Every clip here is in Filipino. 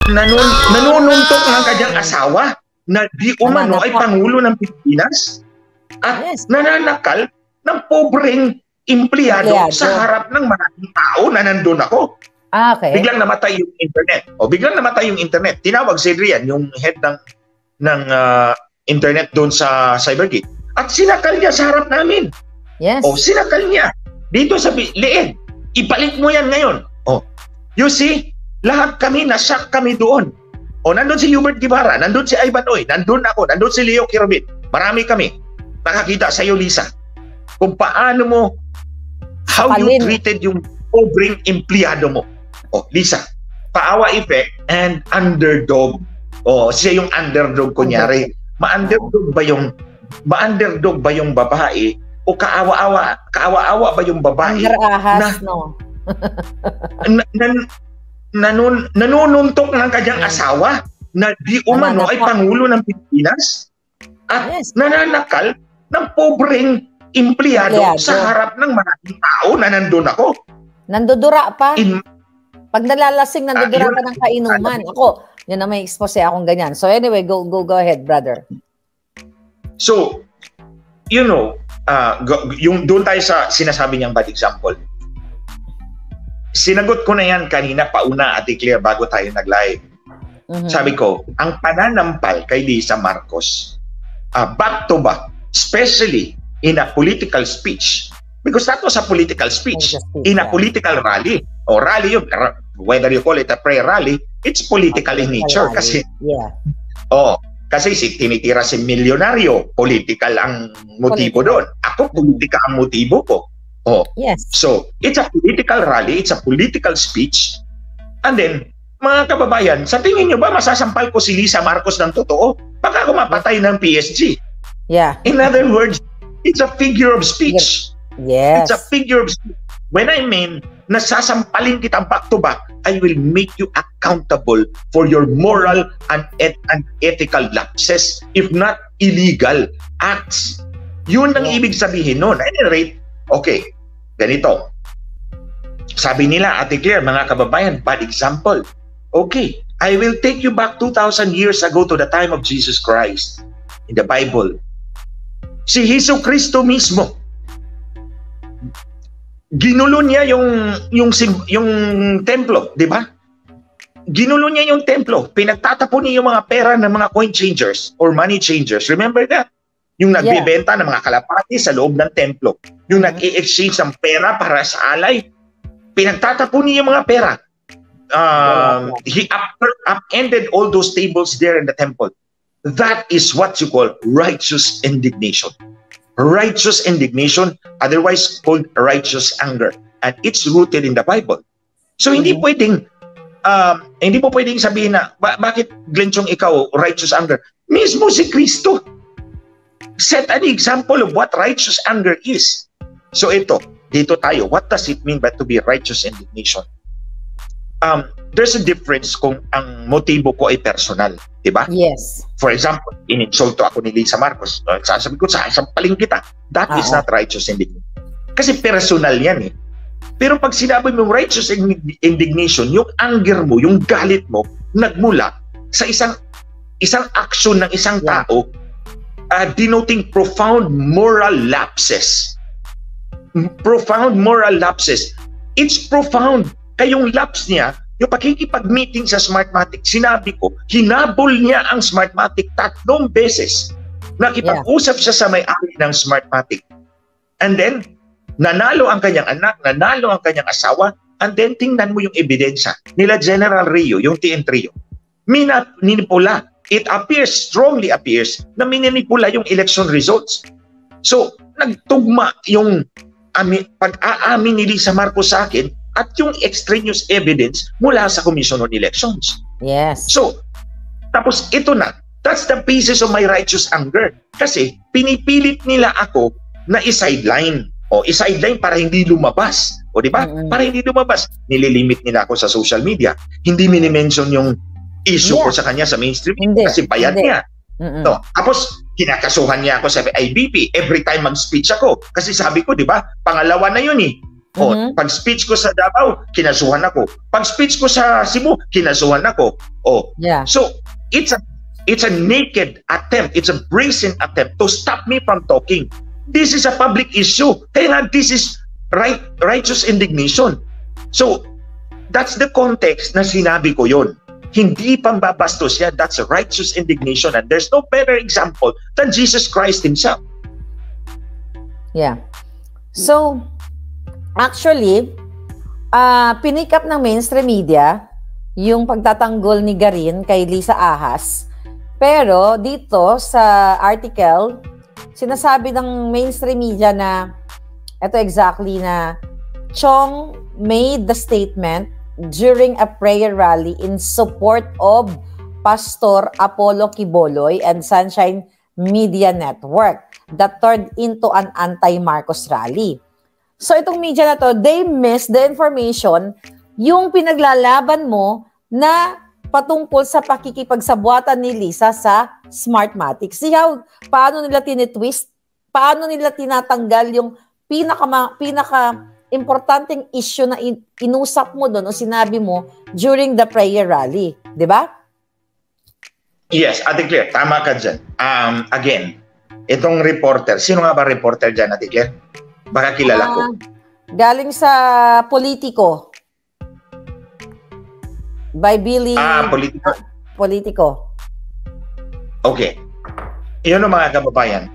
nanununtok ng kanyang asawa na di umano ay Pangulo ng Pilipinas at nananakal ng pobreng empleyado sa harap ng maraming tao na nandun ako. Okay. Biglang namatay yung internet. Biglang namatay yung internet. Tinawag si Adrian, yung head ng internet doon sa Cybergate. At sinakal niya sa harap namin. Yes. Sinakal niya. Dito sa liig. Ibalik mo yan ngayon. You see, lahat kami, nasyak kami doon. Nandun si Hubert Guevara, nandun si Ivan Oy, nandun ako, nandun si Leo Kirobit. Marami kami. Nakakita sa iyo, Lisa, kung paano mo, how you treated yung pobreng empleyado mo. Lisa, paawa effect and underdog. Siya yung underdog kunyari. Ma-underdog ba yung babae o kaawa-awa ba yung babae nanununtok ng kanyang asawa na di umano ay Pangulo ng Pilipinas at nananakal ng pobreng empleyado sa harap ng maraming tao na nandun ako. Nandudura pa. Pag nalalasing, nandudura pa ng kainuman. Ako, yun na may expose akong ganyan. So anyway, go ahead, brother. So, yung doon tayo sa sinasabi niyang bad example. Sinagot ko na yan kanina pauna at i-clear bago tayo nag-live. Sabi ko, ang pananampal kay Lisa Marcos, back to back, especially in a political speech, because that was a political speech, in a political rally, rally yun, whether you call it a prayer rally, it's political in nature. Kasi, kasi tinitira si milyonaryo, political ang motibo doon. Ako, politika ang motibo ko. So, it's a political rally, it's a political speech, and then, mga kababayan, sa tingin nyo ba masasampal ko si Lisa Marcos ng totoo? Baka ako mapatay ng PSG. In other words, it's a figure of speech. It's a figure of speech. When I mean, nasasampalin kitang back to back, I will make you accountable for your moral and ethical lapses, if not illegal acts. Yun ang ibig sabihin nun. At any rate, okay, ganito. Sabi nila, Ate Claire, mga kababayan, bad example. Okay, I will take you back 2,000 years ago to the time of Jesus Christ in the Bible. Si Hesus Kristo mismo, ginulo niya yung templo, di ba? Ginulo niya yung templo. Pinagtatapon niya yung mga pera ng mga coin changers or money changers. Remember that? Yung nagbebenta ng mga kalapati sa loob ng templo. Yung nag-i-exchange ng pera para sa alay. Pinagtatapon niya yung mga pera. He upended all those tables there in the temple. That is what you call righteous indignation. Righteous indignation, otherwise called righteous anger. And it's rooted in the Bible. So hindi pwedeng hindi po pwedeng sabihin na bakit Glenchong ikaw righteous anger? Mismo si Kristo set an example of what righteous anger is. So dito tayo. What does it mean by to be righteous indignation? There's a difference kung ang motibo ko ay personal, di ba? Yes. For example, ininsulto ako ni Lisa Marcos. Sasabi ko, sasampalin kita. That is not righteous indignation. Kasi personal yan eh. Pero pag sinabi mong righteous indignation, yung anger mo, yung galit mo, nagmula sa isang action ng isang tao, denoting profound moral lapses. Profound moral lapses. It's profound. Kayong lapse niya, yung pakikipag-meeting sa Smartmatic, sinabi ko, hinabol niya ang Smartmatic 3 beses. Nakipag-usap siya sa may-ari ng Smartmatic. And then, nanalo ang kanyang anak, nanalo ang kanyang asawa, and then tingnan mo yung ebidensya nila General Rio, yung TN Rio. Minipula. It strongly appears na minipula yung election results. So, nagtugma yung pag-aamin ni Lisa Marcos sa akin at yung extraneous evidence mula sa Commission on Elections. Yes. So, tapos ito na. That's the basis of my righteous anger. Kasi pinipilit nila ako na i-sideline. I-sideline para hindi lumabas. Di ba? Para hindi lumabas. Nililimit nila ako sa social media. Hindi minimension yung issue ko sa kanya sa mainstream. Kasi bayad niya. So, tapos, kinakasuhan niya ako sa IBP every time mag-speech ako. Kasi sabi ko, di ba, pangalawa na yun eh. Pag speech ko sa Davao, kinasuhan ako. Pag speech ko sa Cebu, kinasuhan ako. So, it's a naked attempt, it's a brazen attempt to stop me from talking. This is a public issue. Kaya nga, this is righteous indignation. So, that's the context na sinabi ko yon. Hindi pambabastos yan. That's a righteous indignation. And there's no better example than Jesus Christ himself. Yeah. So, actually, pinick up ng mainstream media yung pagtatanggol ni Garin kay Lisa Ahas. Pero dito sa article, sinasabi ng mainstream media na ito exactly na Chong made the statement during a prayer rally in support of Pastor Apollo Quiboloy and Sunshine Media Network that turned into an anti-Marcos rally. So itong media na to, they missed the information yung pinaglalaban mo na patungkol sa pakikipagsabuatan ni Lisa sa Smartmatic. See how, paano nila tinitwist, paano nila tinatanggal yung pinaka importanteng issue na inusap mo doon o sinabi mo during the prayer rally. Di ba? Yes, Ate Claire, tama ka dyan. Again, itong reporter, sino nga ba reporter dyan, Ate Claire? Baka kilala ko. Galing sa Politico. By Billy... Politico. Politico. Okay. Yun ang mga kababayan.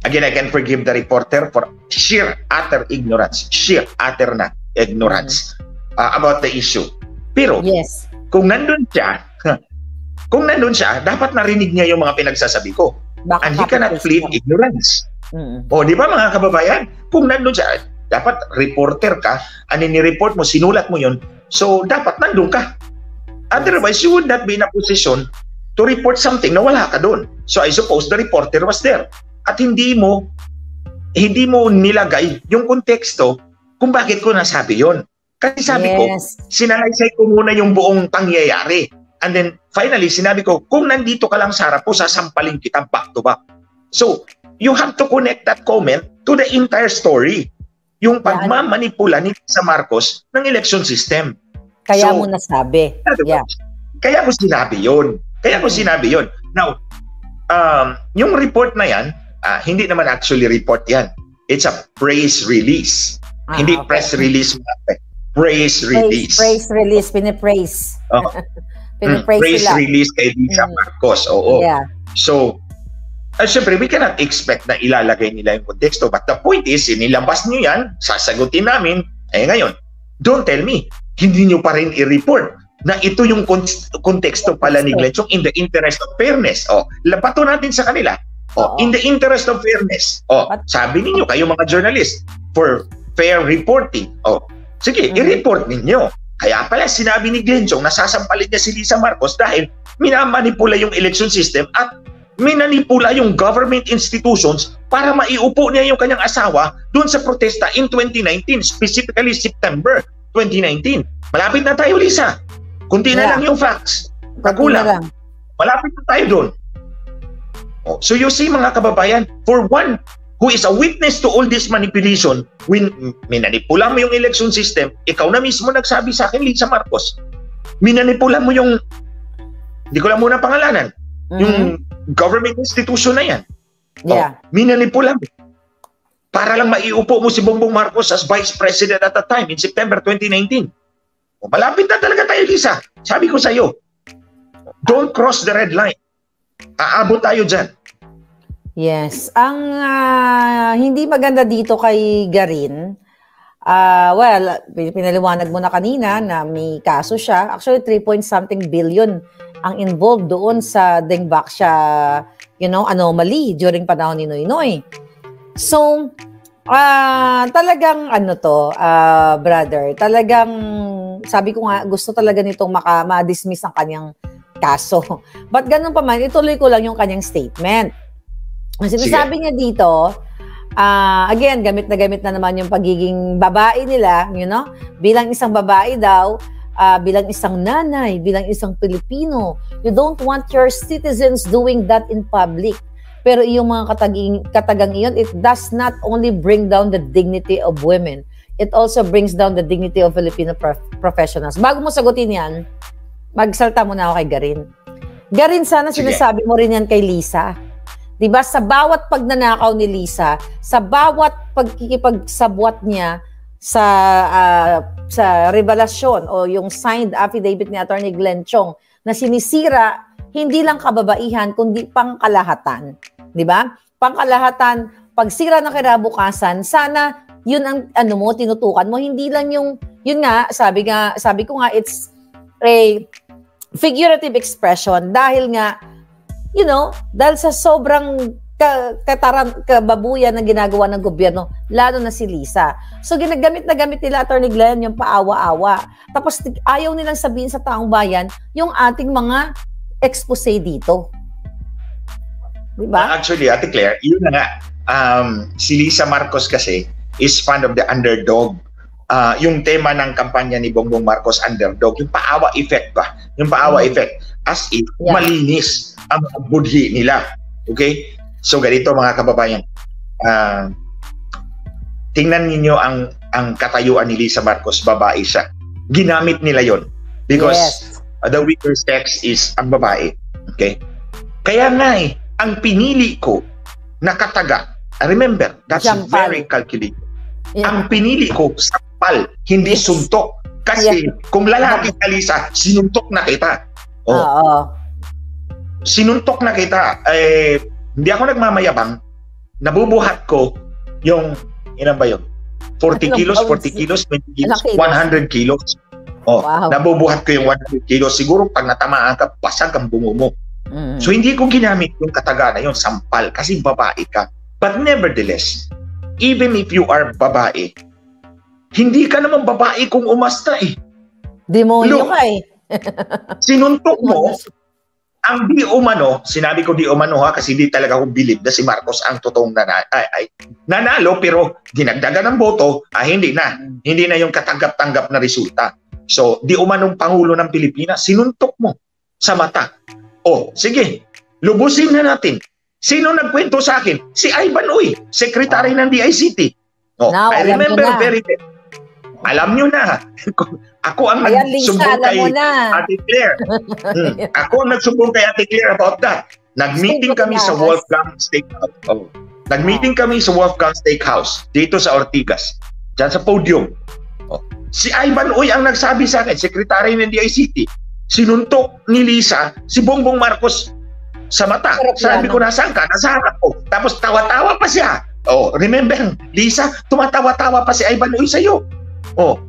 Again, I can forgive the reporter for sheer utter ignorance. Sheer utter na ignorance about the issue. Pero, yes, kung nandun siya, dapat narinig niya yung mga pinagsasabi ko. And he cannot plead ignorance. O, di ba mga kababayan? Kung nandun siya, dapat reporter ka, ni-report mo, sinulat mo yun, so dapat nandun ka. Otherwise, you would not be in a position to report something na wala ka doon. So I suppose the reporter was there. At hindi mo nilagay yung konteksto kung bakit ko nasabi yon. Kasi sabi ko, sinalaysay ko muna yung buong pangyayari. And then, finally, sinabi ko, kung nandito ka lang sa harap ko, sasampalin kita back to back. So, you have to connect that comment to the entire story. Yung pagmamanipula ni sa Marcos ng election system. Kaya mo nasabi. Kaya ko sinabi yon. Now, yung report na yan, hindi naman actually report yan. It's a praise release. Hindi press release. Praise release. Praise release. Pinipraise. Praise release kay Lisa Marcos. Oo. Yeah. So, syempre, we cannot expect na ilalagay nila yung konteksto. But the point is, inilabas nyo yan, sasagutin namin. Ngayon, don't tell me, hindi nyo pa rin i-report na ito yung konteksto pala ni Glenn Chong in the interest of fairness. Labato natin sa kanila. In the interest of fairness. Sabi ninyo, kayo mga journalist, for fair reporting. Sige, i-report ninyo. Kaya pala sinabi ni Glenn Chong na sasampalin niya si Lisa Marcos dahil minamanipula yung election system at minanipula yung government institutions para maiupo niya yung kanyang asawa doon sa protesta in 2019, specifically September 2019. Malapit na tayo, Lisa. Kunti na lang yung facts. Kagulang. Malapit na tayo doon. So you see mga kababayan, for one who is a witness to all this manipulation, when minanipula mo yung election system, ikaw na mismo nagsabi sa akin, Lisa Marcos, minanipula mo yung, hindi ko lang muna pangalanan, yung government institution na yan. Minanipula mo. Para lang maiupo mo si Bongbong Marcos as Vice President at that time in September 2019. Malapit na talaga tayo, Lisa. Sabi ko sa iyo, don't cross the red line. Aabot tayo dyan. Yes. Ang hindi maganda dito kay Garin, pinaliwanag mo na kanina na may kaso siya. Actually, 3-point-something billion ang involved doon sa Dengbaksya, anomaly during panahon ni Noynoy. So, talagang brother, talagang sabi ko nga, gusto talaga nitong ma-dismiss ang kanyang kaso. But ganun pa man, ituloy ko lang yung kanyang statement. Ang sinasabi niya dito, again, gamit na naman yung pagiging babae nila, bilang isang babae daw, bilang isang nanay, bilang isang Pilipino, you don't want your citizens doing that in public. Pero yung mga katagang iyon, it does not only bring down the dignity of women, it also brings down the dignity of Filipino professionals. Bago mo sagutin yan, magsalta muna ako kay Garin. Garin, sana sinasabi mo rin yan kay Lisa. Diba? Sa bawat pagnanakaw ni Lisa, sa bawat pagkikipagsabwat niya sa revelasyon o yung signed affidavit ni Attorney Glenn Chong na sinisira hindi lang kababaihan kundi pangkalahatan. Diba? Pangkalahatan, pagsira ng kinabukasan, sana yun ang tinutukan mo, hindi lang yung yun nga, sabi ko nga it's a figurative expression dahil nga dahil sa sobrang kababuyan na ginagawa ng gobyerno, lalo na si Lisa. So ginagamit nila Attorney Glenn yung paawa-awa. Tapos ayaw nilang sabihin sa taong bayan yung ating mga expose dito. Diba? Actually, Ate Claire, yun na nga. Si Lisa Marcos kasi is fan of the underdog. Yung tema ng kampanya ni Bongbong Marcos, underdog, yung paawa effect ba? Yung paawa effect. As if malinis ang budhi nila. Okay? So ganito mga kababayan. Tingnan niyo ang katayuan ni Lisa Marcos, babae siya. Ginamit nila yon because the weaker sex is ang babae. Okay? Kaya nga ang pinili ko na kataga, remember, that's very calculated. Yeah. Ang pinili ko, sampal, hindi suntok. Kasi kung lalaki ka, Lisa, sinuntok na kita. Sinuntok na kita. Hindi ako nagmamayabang. Nabubuhat ko yung, ilan ba yun? 40 kilos, 40 kilos, 20 kilos, 100 kilos. Nabubuhat ko yung 100 kilos. Siguro pag natamaan ka, basag ang bungo mo. So hindi ko ginamit yung kataga na yun, sampal, kasi babae ka. But nevertheless, even if you are babae, hindi ka naman babae kung umasta Demonyo ka Sinuntok mo, ang di umano, sinabi ko di umano kasi di talaga ako bilib na si Marcos ang totoong nanalo, pero dinagdagan ng boto, hindi na yung katanggap-tanggap na resulta. So, di umanong Pangulo ng Pilipinas, sinuntok mo sa mata. Sige, lubusin na natin. Sino nagkwento sa akin? Si Ivan Uy, Secretary ng DICT. I remember very well. Alam nyo na. Ako ang nagsumbong kay Ate Claire. Ako ang nagsumbong kay Ate Claire about that. Nag-meeting kami sa Wolfgang Steakhouse. Nag-meeting kami sa Wolfgang Steakhouse dito sa Ortigas. Diyan sa podium. Si Ivan Uy ang nagsabi sa akin, Secretary ng DICT, sinuntok ni Lisa si Bongbong Marcos sa mata. Sabi ko, nasaan ka? Nasa harap ko. Tapos tawa-tawa pa siya. Remember, Lisa, tumatawa-tawa pa si Ivan Uy sa'yo.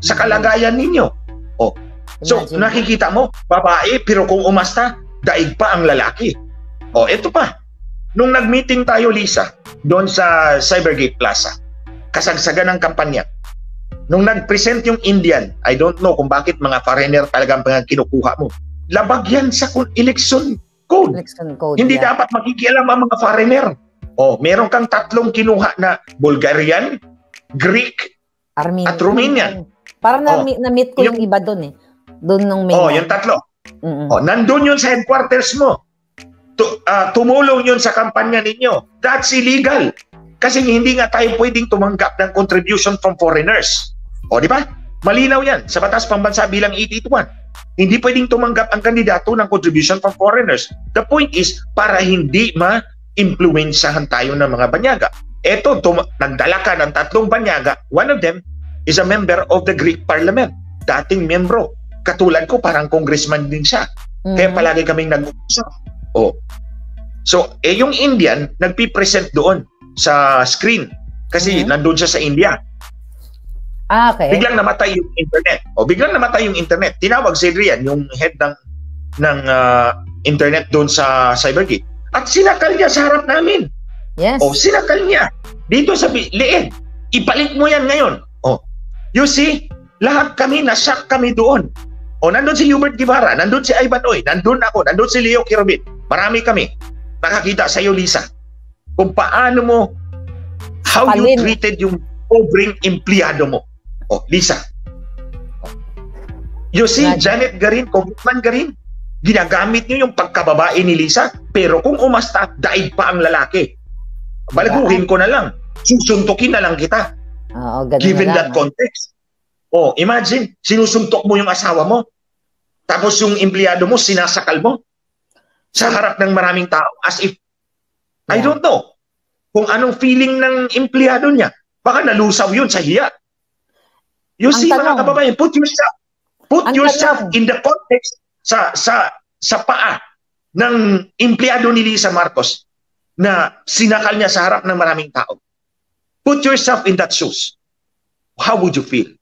Sa kalagayan ninyo. So, nakikita mo, babae, pero kung umasta, daig pa ang lalaki. Ito pa. Nung nag-meeting tayo, Lisa, doon sa Cybergate Plaza, kasagsagan ng kampanya, nung nag-present yung Indian, I don't know kung bakit mga foreigner talagang kinukuha mo. Labag yan sa election code. Hindi dapat makikialam ang mga foreigner. Meron kang 3 kinuha na Bulgarian, Greek, at Romanian. Parang na-meet ko yung iba doon Doon nung may yung 3. Nandun yun sa headquarters mo. Tumulong yun sa kampanya ninyo. That's illegal. Kasi hindi nga tayo pwedeng tumanggap ng contribution from foreigners. Di ba? Malinaw yan sa Batas Pambansa bilang 881. Hindi pwedeng tumanggap ang kandidato ng contribution from foreigners. The point is, para hindi ma-influensyahan tayo ng mga banyaga. Eto, nagdala ka ng 3 banyaga. One of them is a member of the Greek Parliament. Dating membro. Katulad ko, parang congressman din siya. Kaya palagi kaming nag-uusap. So, yung Indian, nagpipresent doon sa screen. Kasi nandun siya sa India. Okay. Biglang namatay yung internet. Biglang namatay yung internet. Tinawag si Adrian, yung head ng internet doon sa Cybergate. At sinakal niya sa harap namin. Yes. Sinakal niya. Dito sa liit. Ibalik mo yan ngayon. You see, lahat kami, nasyak kami doon. Nandun si Hubert Guevara, nandun si Ivan Uy, nandun ako, nandun si Leo Kirobit. Marami kami. Nakakita sa iyo, Lisa, kung paano mo, how you treated yung pobreng empleyado mo. Lisa. You see, Janet Garin, Congressman Garin, ginagamit niyo yung pagkababae ni Lisa Pero kung umasta, daig pa ang lalaki. Balaguhin ko na lang. Susuntukin na lang kita. Given that context. Oh, imagine, sinusuntok mo yung asawa mo. Tapos yung empleyado mo, sinasakal mo. Sa harap ng maraming tao. As if, I don't know, kung anong feeling ng empleyado niya. Baka nalusaw yun sa hiya. You see, mga kababayan, put yourself in the context sa paa ng empleyado ni Lisa Marcos na sinakal niya sa harap ng maraming tao. Put yourself in that shoes. How would you feel?